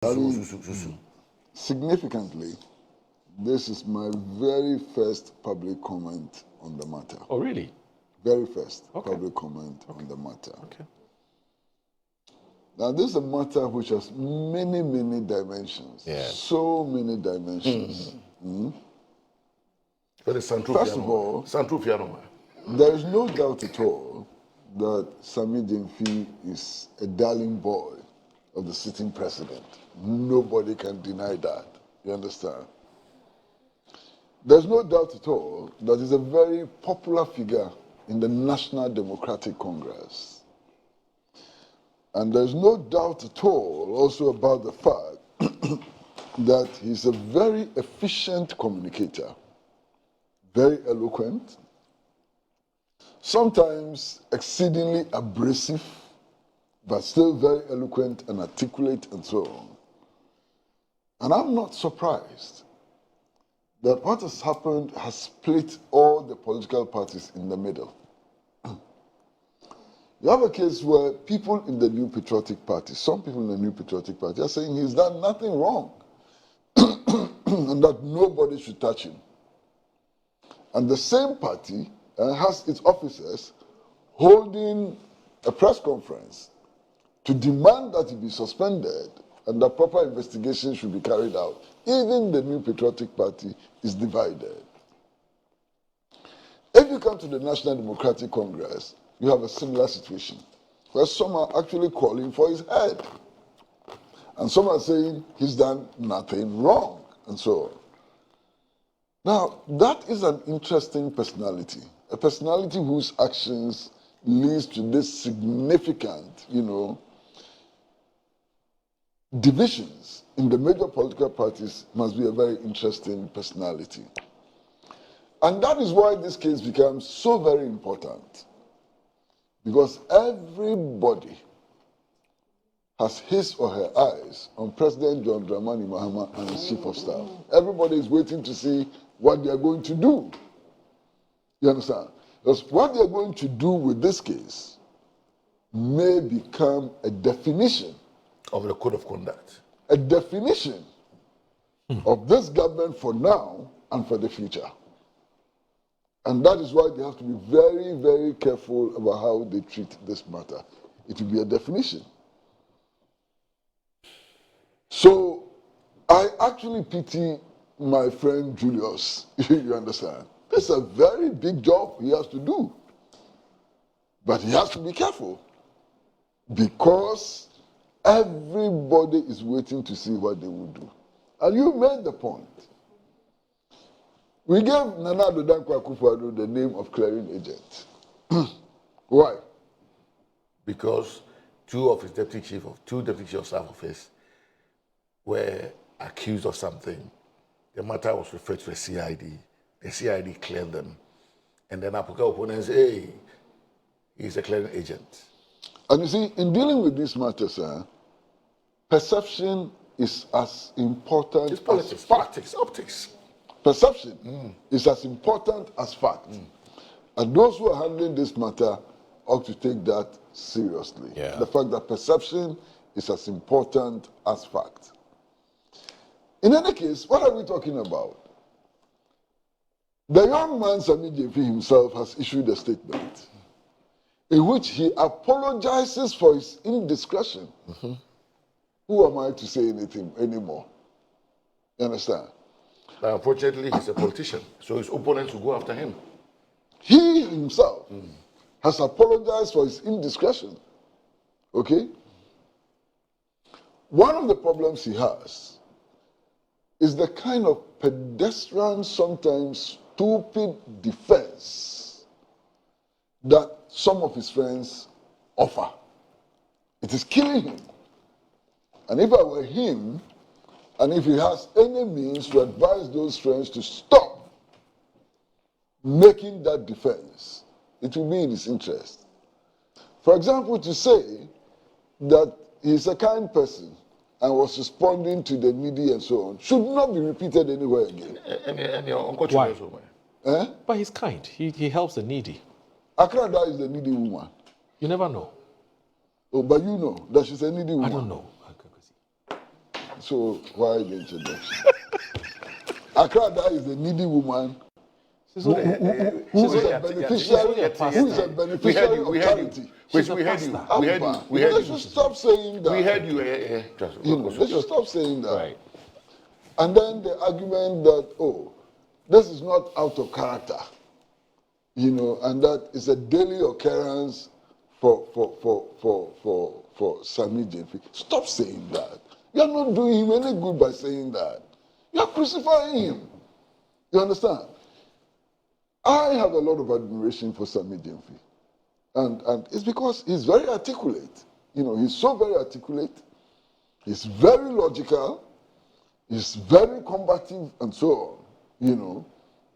I mean, significantly, this is my very first public comment on the matter. Oh, really? Very first public comment on the matter. Okay. Now, this is a matter which has many, many dimensions. Yes. So many dimensions. First of all, there is no doubt at all that Sammy Gyamfi is a darling boy of the sitting president. Nobody can deny that. You understand? There's no doubt at all that he's a very popular figure in the National Democratic Congress. And there's no doubt at all also about the fact that he's a very efficient communicator, very eloquent, sometimes exceedingly abrasive, but still very eloquent and articulate and so on. And I'm not surprised that what has happened has split all the political parties in the middle. You have a case where people in the New Patriotic Party, some people in the New Patriotic Party are saying he's done nothing wrong and that nobody should touch him. And the same party has its officers holding a press conference to demand that he be suspended and that proper investigation should be carried out. Even the New Patriotic Party is divided. If you come to the National Democratic Congress, you have a similar situation, where some are actually calling for his head. And some are saying he's done nothing wrong, and so on. Now, that is an interesting personality, a personality whose actions leads to this significant, divisions in the major political parties must be a very interesting personality. And that is why this case becomes so very important. Because everybody has his or her eyes on President John Dramani Mahama and his chief of staff. Everybody is waiting to see what they are going to do. You understand? Because what they are going to do with this case may become a definition of the code of conduct. A definition of this government for now and for the future. And that is why they have to be very, very careful about how they treat this matter. It will be a definition. So I actually pity my friend Julius, you understand? It's a very big job he has to do. But he has to be careful. Because everybody is waiting to see what they will do. And you made the point. We gave Nana Addo Dankwa Akufo-Addo the name of clearing agent. Why? Because two deputy chief of staff of his were accused of something. The matter was referred to the CID. The CID cleared them. And then Apoka opponents say, hey, he's a clearing agent. And you see, in dealing with these matters, perception is as important as politics, fact. optics. Perception is as important as fact. And those who are handling this matter ought to take that seriously. Yeah. The fact that perception is as important as fact. In any case, what are we talking about? The young man, Sammy Gyamfi himself, has issued a statement in which he apologizes for his indiscretion. Who am I to say anything anymore? You understand? But unfortunately, he's a politician, so his opponents will go after him. He himself has apologized for his indiscretion. Okay? One of the problems he has is the kind of pedestrian, sometimes stupid defense that some of his friends offer. It is killing him. And if I were him, and if he has any means to advise those friends to stop making that defense, it will be in his interest. For example, to say that he's a kind person and was responding to the needy and so on should not be repeated anywhere again. Why? Eh? But he's kind. He helps the needy. Agradaa is the needy woman. You never know. Oh, but you know that she's a needy woman. I don't know. So why the introduction? Agradaa is a needy woman who is a beneficiary of charity. We heard you. They should stop saying that. We heard you. They should stop saying that. Right. And then the argument that, oh, this is not out of character, and that is a daily occurrence for Sammy Gyamfi. Stop saying that. You are not doing him any good by saying that. You are crucifying him. You understand? I have a lot of admiration for Sammy Gyamfi. And it's because he's very articulate. He's so very articulate. He's very logical. He's very combative and so on.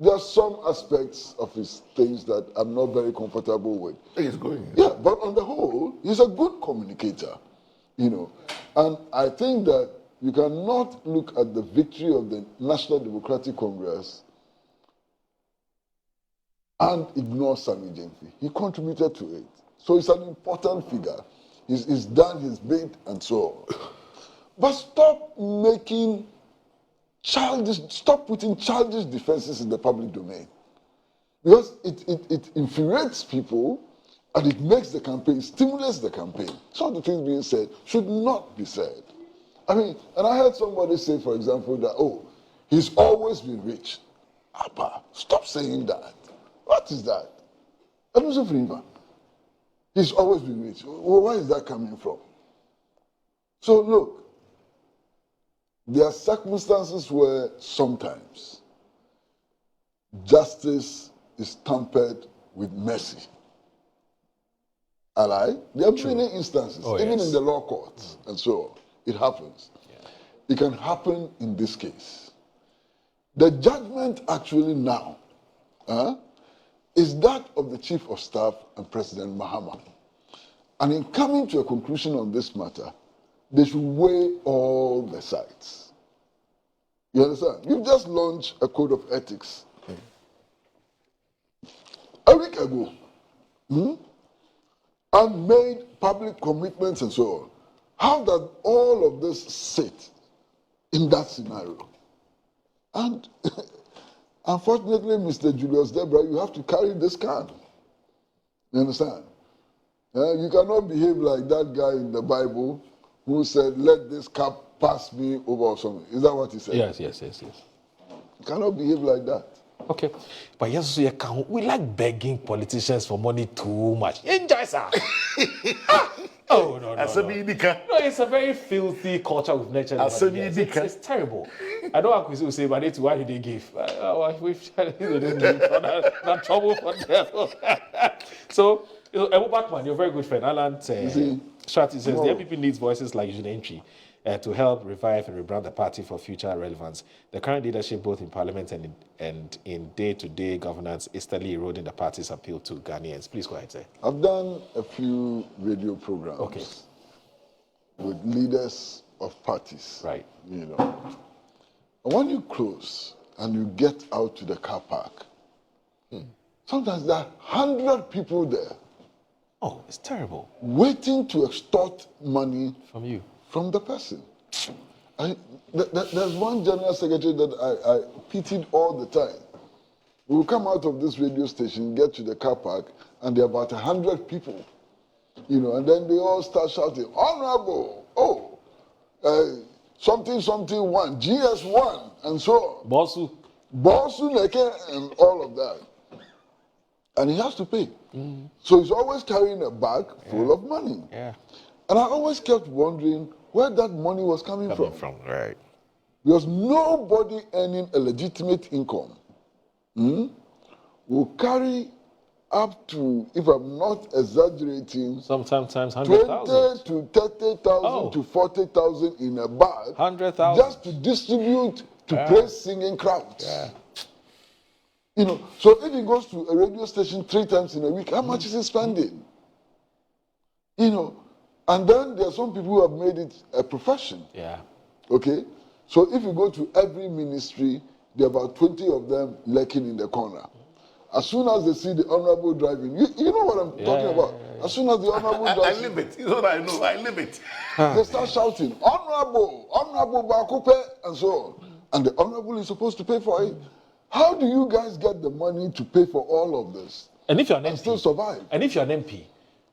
There are some aspects of his things that I'm not very comfortable with. He's going. Yeah, but on the whole, he's a good communicator. And I think that you cannot look at the victory of the National Democratic Congress and ignore Sammy Gyamfi. He contributed to it. So he's an important figure. He's done his bit and so on. But stop putting childish defenses in the public domain. Because it infuriates people and it makes the campaign, stimulates the campaign. Some of the things being said should not be said. And I heard somebody say, for example, that, oh, he's always been rich. Abba, stop saying that. What is that? He's always been rich. Well, where is that coming from? So look, there are circumstances where sometimes justice is tampered with mercy. Alright? There are many instances, even in the law courts and so on. It happens. Yeah. It can happen in this case. The judgment actually now is that of the Chief of Staff and President Mahama. And in coming to a conclusion on this matter, they should weigh all the sides. You understand? You've just launched a code of ethics a week ago and made public commitments and so on. How does all of this sit in that scenario? And unfortunately, Mr. Julius Debra, you have to carry this can. You understand? You cannot behave like that guy in the Bible who said, let this cup pass me over or something. Is that what he said? Yes. You cannot behave like that. Okay. But yes, we like begging politicians for money too much. Enjoy, sir. Oh, no. No, it's a very filthy culture we've nurtured. It's terrible. I know what Kwesi will say, but why did they give? They didn't give. Not trouble for them. So, Ebu Bakman, your very good friend, Alan Stratton says the MPP needs voices like Eugene Entry to help revive and rebrand the party for future relevance. The current leadership, both in parliament and in day-to-day governance, is steadily eroding the party's appeal to Ghanaians. Please go ahead, sir. I've done a few radio programs with leaders of parties. Right. And when you close and you get out to the car park, sometimes there are 100 people there. Oh, it's terrible. Waiting to extort money from you. From the person. There's one general secretary that I pitied all the time. We will come out of this radio station, get to the car park, and there are about 100 people. And then they all start shouting, Honorable, something one, GS1, and so on. Bosu Neke, and all of that. And he has to pay. So he's always carrying a bag full of money. Yeah. And I always kept wondering where that money was coming from. Right. Because nobody earning a legitimate income will carry up to, if I'm not exaggerating, sometimes 100,000 to 30,000 to 40,000 in a bag, 100,000 just to distribute to praise singing crowds. So if he goes to a radio station 3 times in a week, how much is he spending? And then there are some people who have made it a profession. Yeah. Okay? So if you go to every ministry, there are about 20 of them lurking in the corner. As soon as they see the honorable driving, you know what I'm talking about. As soon as the honorable driving, I live it. You know what I know. I live it. They start shouting, honorable, honorable Bakupe, and so on. And the honorable is supposed to pay for it. How do you guys get the money to pay for all of this? And if you're an MP, still survive? And if you're an MP,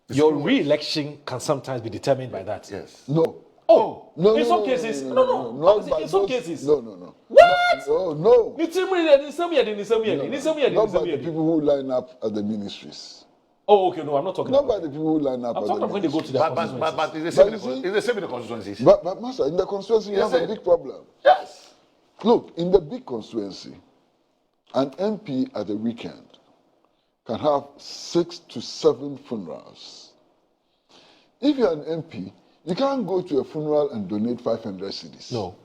your re-election can sometimes be determined by that. Yes. No. Oh, no, in no, some no, cases. no, No. no, In some cases. No. What? No. Not by the people who line up at the ministries. Oh, okay, no, I'm not talking Not about by the people who line up I'm at talking the about when they go to their constituencies. But it's the same in the constituencies. But Master, in the constituency, you have a big problem. Yes. Look, in the big constituency, an MP at the weekend can have 6 to 7 funerals. If you're an MP, you can't go to a funeral and donate 500 cedis. No.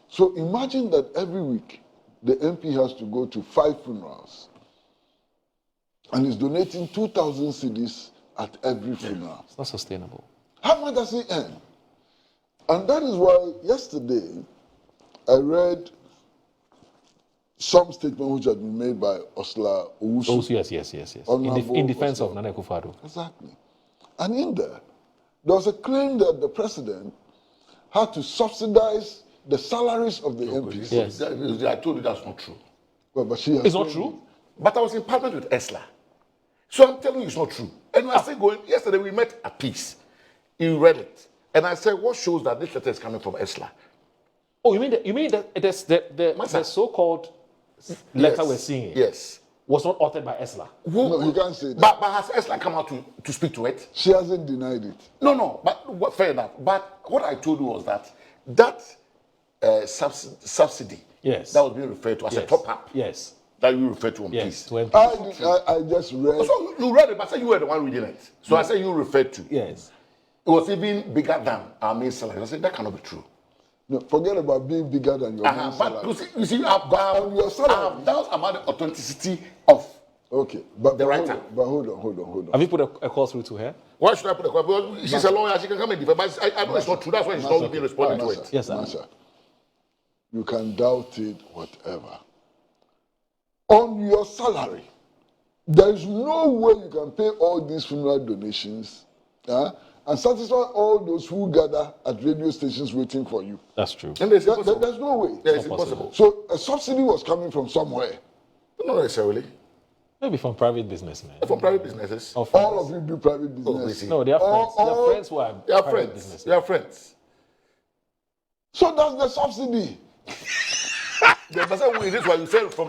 So imagine that every week the MP has to go to 5 funerals and is donating 2,000 cedis at every funeral. It's not sustainable. How much does he earn? And that is why yesterday I read some statement which had been made by Osla Owusu. Oh, yes. In defense of Nana Akufo-Addo. Exactly. And in there was a claim that the president had to subsidize the salaries of the MPs. Yes. I told you that's not true. Well, but she has It's not true? But I was in parliament with Esla. So I'm telling you it's not true. And I said, yesterday we met at peace. He read it. And I said, what shows that this letter is coming from Esla? Oh, you mean that it is the so-called letter we're seeing? Yes. Was not authored by Esla. No, you can't say that. But has Esla come out to speak to it? She hasn't denied it. No, but fair enough. But what I told you was that subsidy Yes. that was being referred to as a top-up. Yes. That you referred to on Yes. peace. I just read. So you read it, but I said you were the one reading it. So I said you referred to. Yes. It was even bigger than our main salary. I said that cannot be true. No, forget about being bigger than your main salary. But you see, I've your salary. doubts about the authenticity of. Okay, but The writer. But hold on. Have you put a call through to her? Why should I put a question? Because she's a lawyer, she can come and defend. But I know it's not true. That's why she's not being responding to it. Yes, sir. Master, you can doubt it, whatever. On your salary, there is no way you can pay all these funeral donations and satisfy all those who gather at radio stations waiting for you. That's true. And there's There's no way. It's impossible. So a subsidy was coming from somewhere. Not necessarily. Maybe from private businessmen. From private businesses. Or All friends. of you do private business. No, they are friends. They are friends who are They are private friends. businessmen. They are friends. So that's the subsidy. That's why you said from